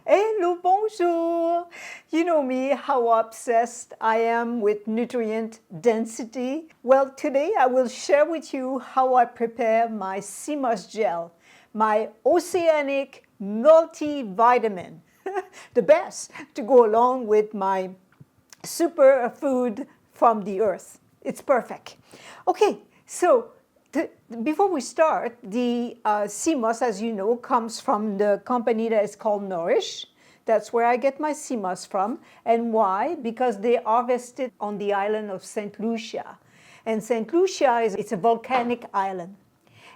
Hello, bonjour. You know me, how obsessed I am with nutrient density. Well, today I will share with you how I prepare my seamoss gel, my oceanic multivitamin, the best to go along with my superfood from the earth. It's perfect. Okay, so before we start, the seamoss, as you know, comes from the company that is called Norish. That's where I get my seamoss from. And why? Because they harvested on the island of St. Lucia. And St. Lucia it's a volcanic island.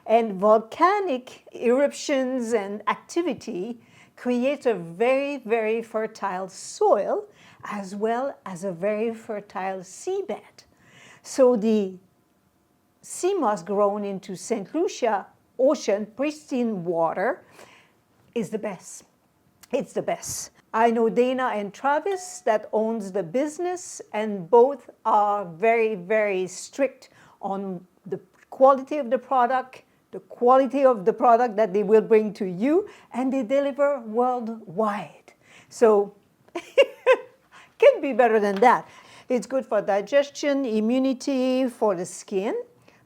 And volcanic eruptions and activity creates a very, very fertile soil as well as a very fertile seabed. So the seamoss grown into St. Lucia ocean, pristine water, is the best. It's the best. I know Dana and Travis that owns the business, and both are very, very strict on the quality of the product that they will bring to you, and they deliver worldwide. So can't be better than that. It's good for digestion, immunity, for the skin,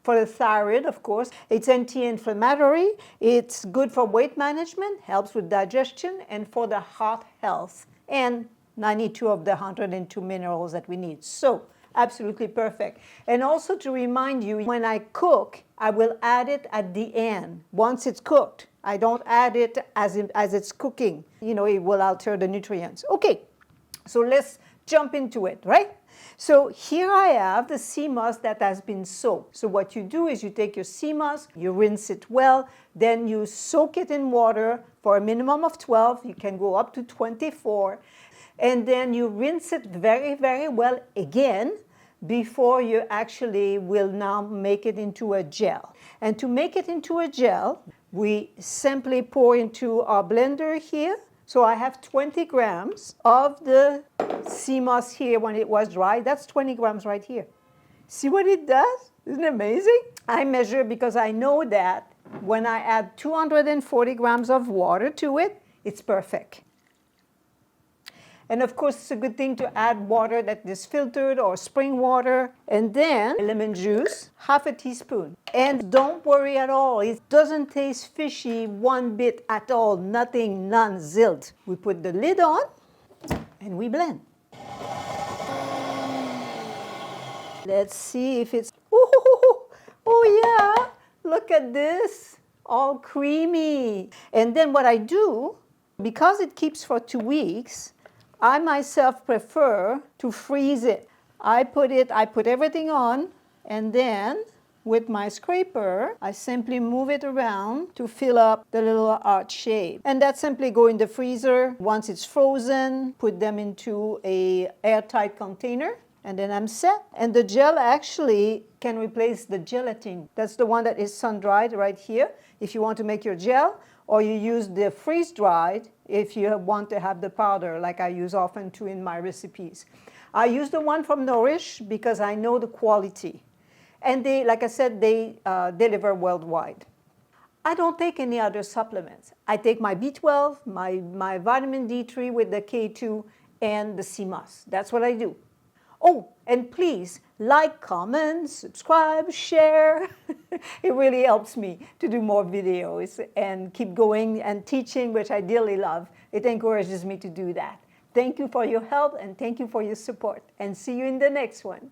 for the thyroid, of course. It's anti-inflammatory. It's good for weight management, helps with digestion, and for the heart health, and 92 of the 102 minerals that we need. So absolutely perfect. And also to remind you, when I cook, I will add it at the end, once it's cooked. I don't add it as it's cooking. You know, it will alter the nutrients. Okay, so let's jump into it, right? So here I have the seamoss that has been soaked. So what you do is you take your seamoss, you rinse it well, then you soak it in water for a minimum of 12. You can go up to 24. And then you rinse it very, very well again before you actually will now make it into a gel. And to make it into a gel, we simply pour into our blender here. So I have 20 grams of the seamoss here when it was dry. That's 20 grams right here. See what it does? Isn't it amazing? I measure because I know that when I add 240 grams of water to it, it's perfect. And of course, it's a good thing to add water that is filtered or spring water. And then lemon juice, half a teaspoon. And don't worry at all. It doesn't taste fishy one bit at all. Nothing, none, zilt. We put the lid on and we blend. Let's see if it's, oh yeah, look at this, all creamy. And then what I do, because it keeps for 2 weeks, I myself prefer to freeze it. I put everything on, and then with my scraper, I simply move it around to fill up the little heart shape. And that simply go in the freezer. Once it's frozen, put them into a airtight container, and then I'm set. And the gel actually can replace the gelatin. That's the one that is sun-dried right here, if you want to make your gel, or you use the freeze-dried if you want to have the powder, like I use often too in my recipes. I use the one from Norish because I know the quality. And they, like I said, they deliver worldwide. I don't take any other supplements. I take my B12, my vitamin D3 with the K2, and the seamoss. That's what I do. Oh, and please like, comment, subscribe, share. It really helps me to do more videos and keep going and teaching, which I dearly love. It encourages me to do that. Thank you for your help and thank you for your support. And see you in the next one.